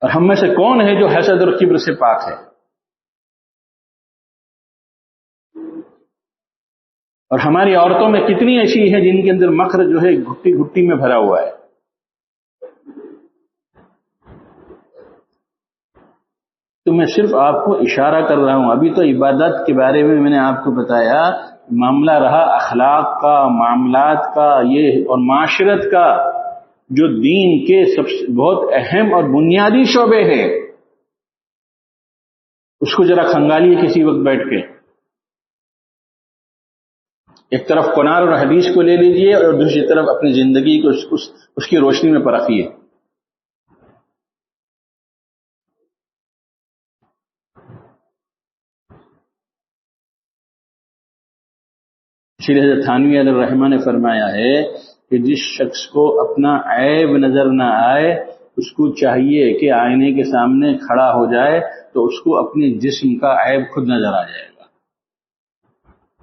اور ہم میں سے کون ہے جو حسد اور کبر سے پاک ہے؟ اور ہماری عورتوں میں کتنی ایسی ہیں جن کے اندر مکر جو ہے گھٹی گھٹی میں بھرا ہوا ہے. تو میں صرف آپ کو اشارہ کر رہا ہوں. ابھی تو عبادت کے بارے میں نے آپ کو بتایا، معاملہ رہا اخلاق کا، معاملات کا، یہ اور معاشرت کا جو دین کے بہت اہم اور بنیادی شعبے ہیں، اس کو ذرا کھنگالیے کسی وقت بیٹھ کے. ایک طرف قرآن اور حدیث کو لے لیجئے اور دوسری طرف اپنی زندگی کو اس کی روشنی میں پرکھیے. اسی لیے حضرت تھانوی علیہ الرحمہ نے فرمایا ہے کہ جس شخص کو اپنا عیب نظر نہ آئے، اس کو چاہیے کہ آئینے کے سامنے کھڑا ہو جائے تو اس کو اپنے جسم کا عیب خود نظر آ جائے گا،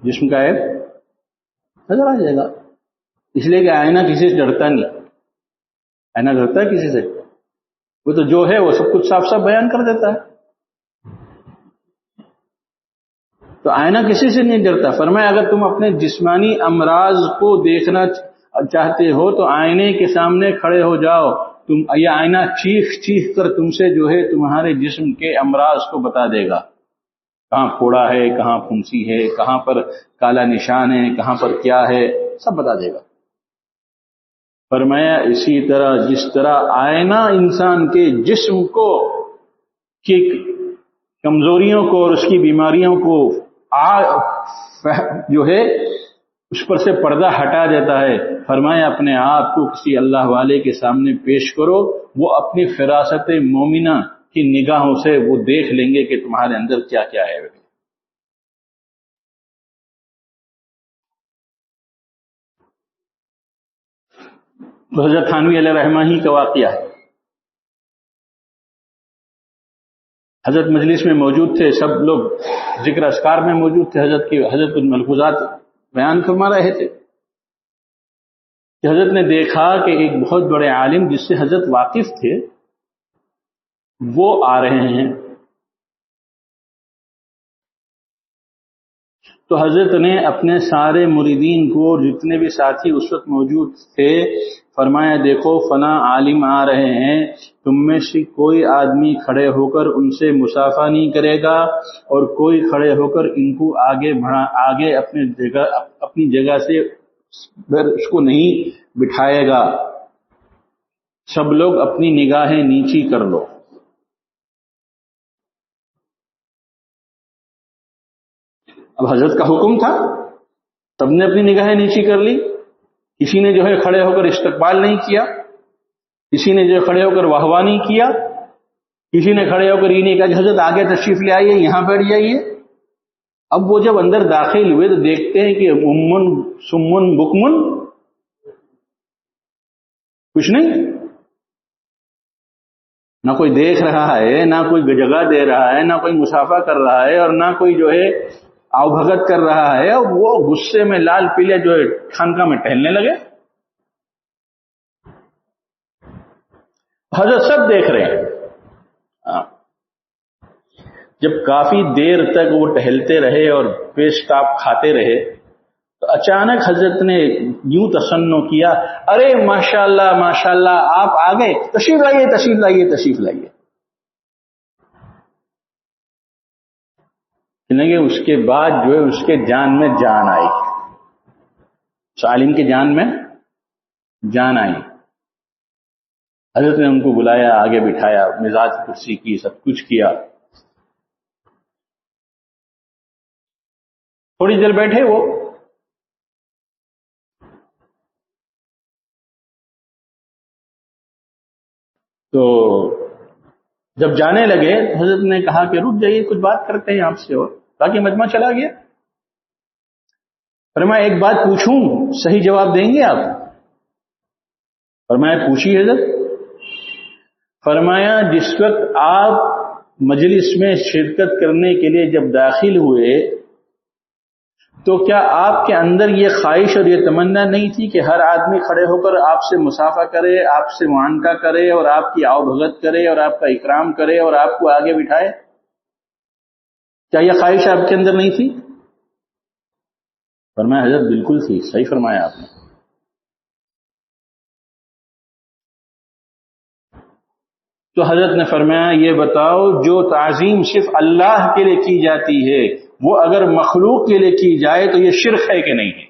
جسم کا عیب نظر آ جائے گا. اس لیے کہ آئینہ کسی سے ڈرتا نہیں. آئینہ ڈرتا ہے کسی سے؟ وہ تو جو ہے وہ سب کچھ صاف صاف بیان کر دیتا ہے. تو آئینہ کسی سے نہیں ڈرتا. فرمایا اگر تم اپنے جسمانی امراض کو دیکھنا چاہتے ہو تو آئینے کے سامنے کھڑے ہو جاؤ. یہ آئینہ چیخ چیخ کر تم سے جو ہے تمہارے جسم کے امراض کو بتا دے گا، کہاں پھوڑا ہے، کہاں پھنسی ہے، کہاں پر کالا نشان ہے، کہاں پر کیا ہے، سب بتا دے گا. فرمایا اسی طرح جس طرح آئینہ انسان کے جسم کو کی کمزوریوں کو اور اس کی بیماریوں کو جو ہے اس پر سے پردہ ہٹا دیتا ہے، فرمایا اپنے آپ کو کسی اللہ والے کے سامنے پیش کرو، وہ اپنی فراست مومنہ کی نگاہوں سے وہ دیکھ لیں گے کہ تمہارے اندر کیا کیا ہے. حضرت تھانوی علیہ رحمہ ہی کا واقعہ ہے. حضرت مجلس میں موجود تھے، سب لوگ ذکر اذکار میں موجود تھے، حضرت کچھ ملحوظات بیان فرما رہے تھے کہ حضرت نے دیکھا کہ ایک بہت بڑے عالم جس سے حضرت واقف تھے وہ آ رہے ہیں. تو حضرت نے اپنے سارے مریدین کو، جتنے بھی ساتھی اس وقت موجود تھے، فرمایا دیکھو فلاں عالم آ رہے ہیں، تم میں سے کوئی آدمی کھڑے ہو کر ان سے مصافحہ نہیں کرے گا اور کوئی کھڑے ہو کر ان کو آگے اپنی جگہ سے اس کو نہیں بٹھائے گا. سب لوگ اپنی نگاہیں نیچی کر لو. اب حضرت کا حکم تھا، سب نے اپنی نگاہیں نیچی کر لی. کسی نے جو ہے کھڑے ہو کر استقبال نہیں کیا، کسی نے جو ہے کھڑے ہو کر واہ واہ نہیں کیا، کسی نے کھڑے ہو کر یہ نہیں کہا کہ حضرت آگے تشریف لے آئیے، یہاں بیٹھ جائیے. اب وہ جب اندر داخل ہوئے تو دیکھتے ہیں کہ امن سمن بکمن کچھ نہیں، نہ کوئی دیکھ رہا ہے، نہ کوئی جگہ دے رہا ہے، نہ کوئی مصافحہ کر رہا ہے، اور نہ کوئی جو ہے آؤ بھگت کر رہا ہے. وہ غصے میں لال پیلے جو ہے خانقاہ میں ٹہلنے لگے. حضرت سب دیکھ رہے ہیں. جب کافی دیر تک وہ ٹہلتے رہے اور پیشتاب کھاتے رہے تو اچانک حضرت نے یوں تصنع کیا، ارے ماشاءاللہ ماشاءاللہ آپ آ گئے، تشریف لائیے تشریف لائیے تشریف لائیے. اس کے بعد جو ہے اس کے جان میں جان آئی، اس عالم کے جان میں جان آئی. حضرت نے ان کو بلایا، آگے بٹھایا، مزاج کرسی کی، سب کچھ کیا. تھوڑی دیر بیٹھے وہ، تو جب جانے لگے حضرت نے کہا کہ رک جائیے، کچھ بات کرتے ہیں آپ سے. اور تاکہ مجمع چلا گیا. فرمایا ایک بات پوچھوں، صحیح جواب دیں گے آپ؟ فرمایا پوچھیے حضرت. فرمایا جس وقت آپ مجلس میں شرکت کرنے کے لیے جب داخل ہوئے تو کیا آپ کے اندر یہ خواہش اور یہ تمنا نہیں تھی کہ ہر آدمی کھڑے ہو کر آپ سے مصافحہ کرے، آپ سے معانقہ کرے اور آپ کی آؤ بھگت کرے اور آپ کا اکرام کرے اور آپ کو آگے بٹھائے؟ کیا یہ خواہش آپ کے اندر نہیں تھی؟ فرمایا حضرت بالکل تھی. صحیح فرمایا آپ نے. تو حضرت نے فرمایا یہ بتاؤ جو تعظیم صرف اللہ کے لیے کی جاتی ہے وہ اگر مخلوق کے لیے کی جائے تو یہ شرک ہے کہ نہیں ہے؟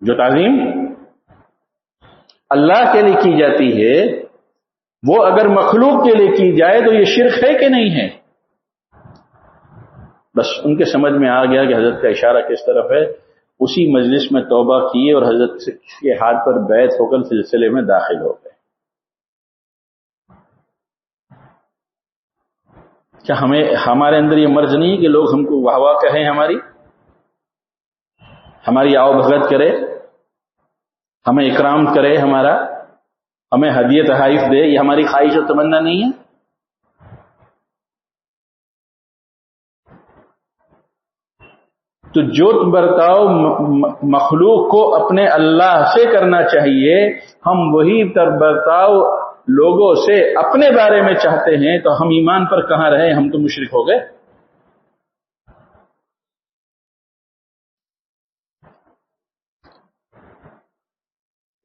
جو تعظیم اللہ کے لیے کی جاتی ہے وہ اگر مخلوق کے لیے کی جائے تو یہ شرک ہے کہ نہیں ہے؟ بس ان کے سمجھ میں آ گیا کہ حضرت کا اشارہ کس طرف ہے. اسی مجلس میں توبہ کیے اور حضرت کے ہاتھ پر بیعت ہو کر سلسلے میں داخل ہو گئے. کیا ہمارے اندر یہ مرض نہیں کہ لوگ ہم کو واہ واہ کہیں، ہماری آؤ بھگت کرے، ہمیں اکرام کرے، ہمیں ہدیہ تحائف دے؟ یہ ہماری خواہش اور تمنا نہیں ہے؟ تو جو برتاؤ مخلوق کو اپنے اللہ سے کرنا چاہیے، ہم وہی برتاؤ لوگوں سے اپنے بارے میں چاہتے ہیں، تو ہم ایمان پر کہاں رہے؟ ہم تو مشرک ہو گئے۔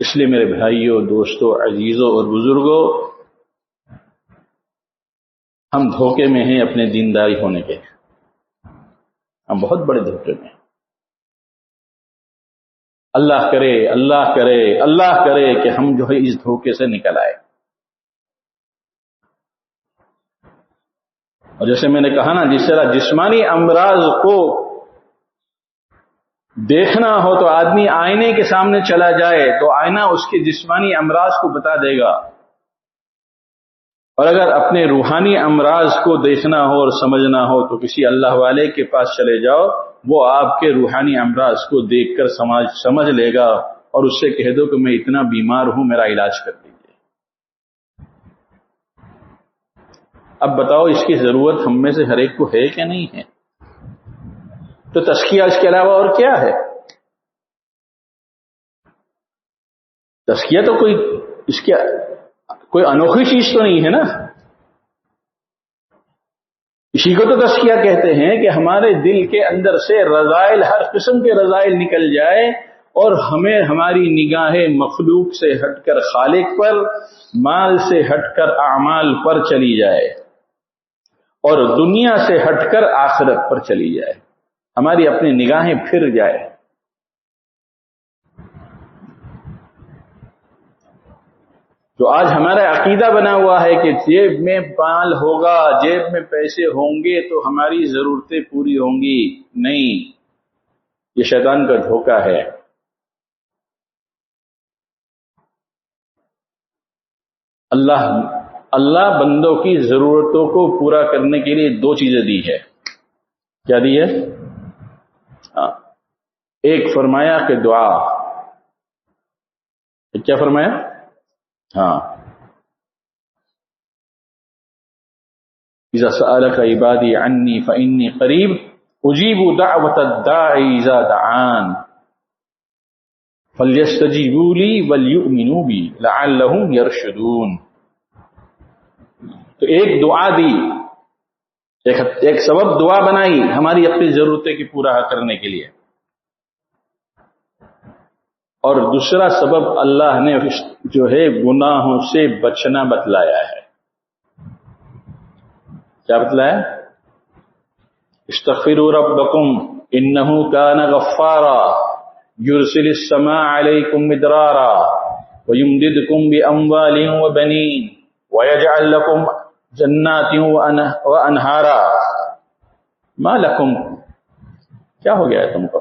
اس لیے میرے بھائیوں، دوستوں، عزیزوں اور بزرگوں، ہم دھوکے میں ہیں اپنے دینداری ہونے کے، ہم بہت بڑے دھوکے میں ہیں۔ اللہ کرے اللہ کرے اللہ کرے کہ ہم جو ہے اس دھوکے سے نکل آئے۔ اور جیسے میں نے کہا نا، جس طرح جسمانی امراض کو دیکھنا ہو تو آدمی آئینے کے سامنے چلا جائے تو آئینہ اس کے جسمانی امراض کو بتا دے گا، اور اگر اپنے روحانی امراض کو دیکھنا ہو اور سمجھنا ہو تو کسی اللہ والے کے پاس چلے جاؤ، وہ آپ کے روحانی امراض کو دیکھ کر سمجھ لے گا، اور اس سے کہہ دو کہ میں اتنا بیمار ہوں، میرا علاج کر دیجیے۔ اب بتاؤ، اس کی ضرورت ہم میں سے ہر ایک کو ہے کہ نہیں ہے؟ تو تزکیہ اس کے علاوہ اور کیا ہے؟ تزکیہ تو کوئی انوکھی چیز تو نہیں ہے نا۔ اسی کو تو تزکیہ کہتے ہیں کہ ہمارے دل کے اندر سے رذائل، ہر قسم کے رذائل نکل جائے، اور ہمیں ہماری نگاہیں مخلوق سے ہٹ کر خالق پر، مال سے ہٹ کر اعمال پر چلی جائے، اور دنیا سے ہٹ کر آخرت پر چلی جائے، ہماری اپنی نگاہیں پھر جائے۔ تو آج ہمارا عقیدہ بنا ہوا ہے کہ جیب میں مال ہوگا، جیب میں پیسے ہوں گے تو ہماری ضرورتیں پوری ہوں گی۔ نہیں، یہ شیطان کا دھوکہ ہے۔ اللہ بندوں کی ضرورتوں کو پورا کرنے کے لیے دو چیزیں دی ہے۔ کیا دی ہے؟ ایک فرمایا کہ دعا، کیا فرمایا؟ اذا سألك عبادي عني فإني قریب اجیب دعوت الداعی اذا دعان فلیستجیبوا لی وليؤمنوا بی لعلهم یرشدون۔ تو ایک دعا دی، ایک سبب دعا بنائی ہماری اپنی ضرورتیں کی پورا کرنے کے لیے، اور دوسرا سبب اللہ نے جو ہے گناہوں سے بچنا بتلایا ہے۔ کیا بتلایا؟ استغفروا ربکم انہ کان غفارا یرسل السماء علیکم مدرارا ویمددکم باموال وبنین ویجعل لکم جنات وانہارا۔ ما لکم، کیا ہو گیا ہے تم کو؟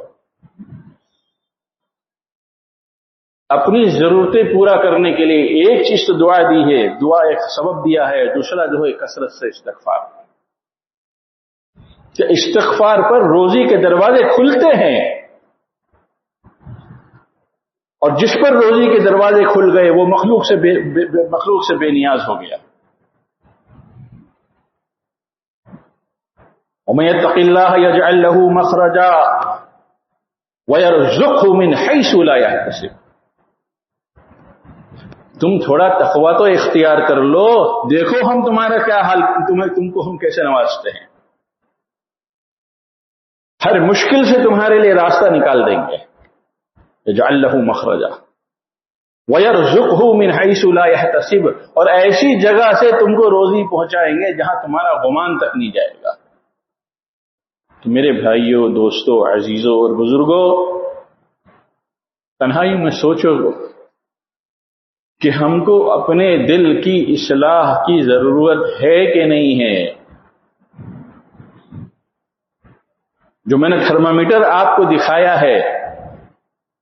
اپنی ضرورتیں پورا کرنے کے لیے ایک چیز تو دعا دی ہے، دعا ایک سبب دیا ہے، دوسرا جو ہے کثرت سے استغفار۔ کہ استغفار پر روزی کے دروازے کھلتے ہیں، اور جس پر روزی کے دروازے کھل گئے وہ مخلوق سے بے نیاز ہو گیا۔ وَمَن يَتَّقِ اللَّهَ يَجْعَل لَّهُ مَخْرَجًا وَيَرْزُقْهُ مِنْ حَيْثُ لَا يَحْتَسِبُ۔ تم تھوڑا تقویٰ تو اختیار کر لو، دیکھو ہم تمہارا کیا حال، تم کو ہم کیسے نوازتے ہیں، ہر مشکل سے تمہارے لیے راستہ نکال دیں گے۔ یجعل له مخرجا ویرزقه من حیث لا یحتسب، اور ایسی جگہ سے تم کو روزی پہنچائیں گے جہاں تمہارا گمان تک نہیں جائے گا۔ تو میرے بھائیوں، دوستوں، عزیزوں اور بزرگوں، تنہائی میں سوچو کہ ہم کو اپنے دل کی اصلاح کی ضرورت ہے کہ نہیں ہے۔ جو میں نے تھرمامیٹر آپ کو دکھایا ہے،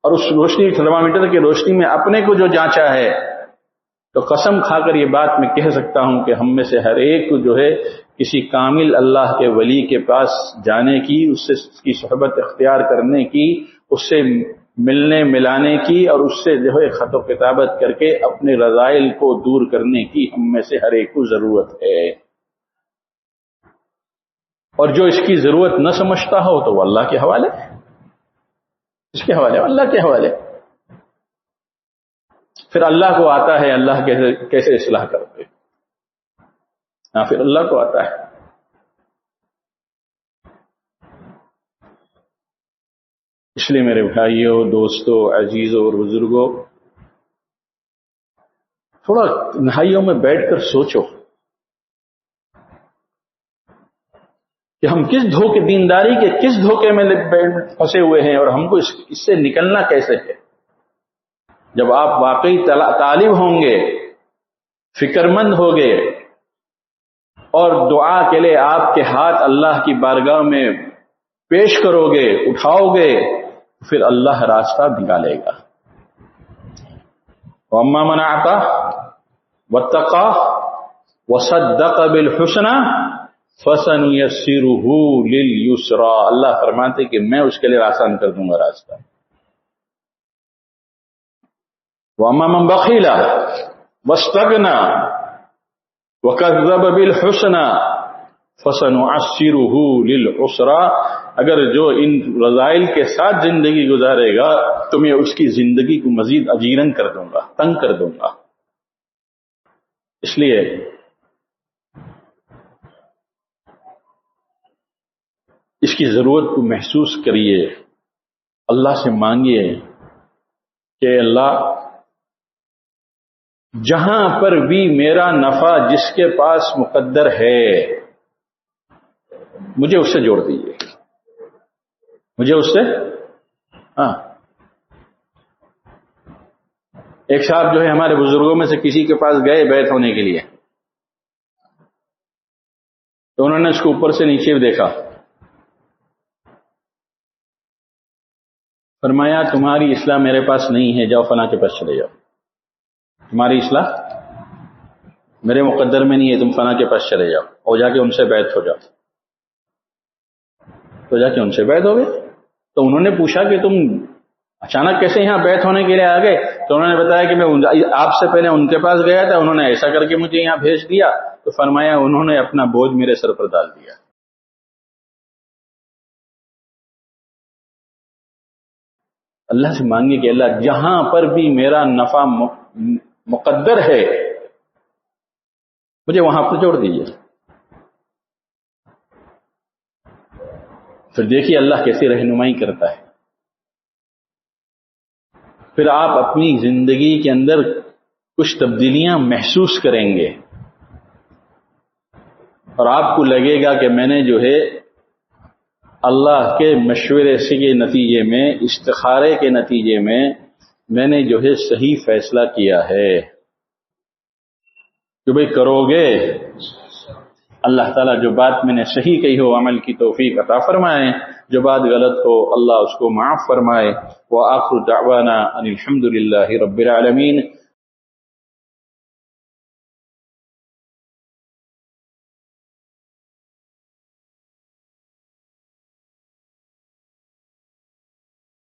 اور اس روشنی، تھرمامیٹر کی روشنی میں اپنے کو جو جانچا ہے، تو قسم کھا کر یہ بات میں کہہ سکتا ہوں کہ ہم میں سے ہر ایک کو جو ہے کسی کامل اللہ کے ولی کے پاس جانے کی، اس سے اس کی صحبت اختیار کرنے کی، اس سے ملنے ملانے کی، اور اس سے جو ہے خط و کتابت کر کے اپنے رذائل کو دور کرنے کی ہم میں سے ہر ایک کو ضرورت ہے۔ اور جو اس کی ضرورت نہ سمجھتا ہو تو وہ اللہ کے حوالے ہے۔ اس کے حوالے، اللہ کے حوالے. پھر اللہ کو آتا ہے اللہ کیسے اصلاح کرتے. ہاں، پھر اللہ کو آتا ہے. اس لیے میرے بھائیوں، دوستوں، عزیزوں اور بزرگوں، تھوڑا تنہائیوں میں بیٹھ کر سوچو کہ ہم کس دھوکے، دینداری کے کس دھوکے میں پھنسے ہوئے ہیں اور ہم کو اس سے نکلنا کیسے ہے. جب آپ واقعی طالب ہوں گے، فکر مند ہوگے اور دعا کے لیے آپ کے ہاتھ اللہ کی بارگاہ میں پیش کرو گے، اٹھاؤ گے، پھر اللہ راستہ نکالے گا. وَأَمَّا مَنْ أَعْطَىٰ وَاتَّقَىٰ وَصَدَّقَ بِالْحُسْنَىٰ فَسَنُيَسِّرُهُ لِلْيُسْرَىٰ. اللہ فرماتے کہ میں اس کے لیے آسان کر دوں گا راستہ. وَأَمَّا مَنْ بَخِلَ وَاسْتَغْنَىٰ وَكَذَّبَ بِالْحُسْنَىٰ فَسَنُعَسِّرُهُ لِلْعُسْرَىٰ. اگر جو ان رذائل کے ساتھ زندگی گزارے گا تو میں اس کی زندگی کو مزید اجیرن کر دوں گا، تنگ کر دوں گا. اس لیے اس کی ضرورت کو محسوس کریے، اللہ سے مانگیے کہ اللہ جہاں پر بھی میرا نفع جس کے پاس مقدر ہے مجھے اس سے جوڑ دیجیے، مجھے اس سے. ہاں، ایک صاحب جو ہے ہمارے بزرگوں میں سے کسی کے پاس گئے بیعت ہونے کے لیے، تو انہوں نے اس کو اوپر سے نیچے دیکھا، فرمایا تمہاری اصلاح میرے پاس نہیں ہے، جاؤ فلاں کے پاس چلے جاؤ. تمہاری اصلاح میرے مقدر میں نہیں ہے، تم فلاں کے پاس چلے جاؤ اور جا کے ان سے بیعت ہو جاؤ. تو جا کے ان سے بیعت ہو گئے. تو انہوں نے پوچھا کہ تم اچانک کیسے یہاں بیعت ہونے کے لیے آ گئے؟ تو انہوں نے بتایا کہ میں آپ سے پہلے ان کے پاس گیا تھا، انہوں نے ایسا کر کے مجھے یہاں بھیج دیا. تو فرمایا انہوں نے اپنا بوجھ میرے سر پر ڈال دیا. اللہ سے مانگے کہ اللہ جہاں پر بھی میرا نفع مقدر ہے مجھے وہاں پر جوڑ دیجیے. پھر دیکھیے اللہ کیسی رہنمائی کرتا ہے. پھر آپ اپنی زندگی کے اندر کچھ تبدیلیاں محسوس کریں گے اور آپ کو لگے گا کہ میں نے جو ہے اللہ کے مشورے سے کے نتیجے میں، استخارے کے نتیجے میں نے جو ہے صحیح فیصلہ کیا ہے. کہ بھئی کرو گے، اللہ تعالیٰ جو بات میں نے صحیح کہی ہو عمل کی توفیق عطا فرمائے، جو بات غلط ہو اللہ اس کو معاف فرمائے. وآخر دعوانا ان الحمد للہ رب العالمین.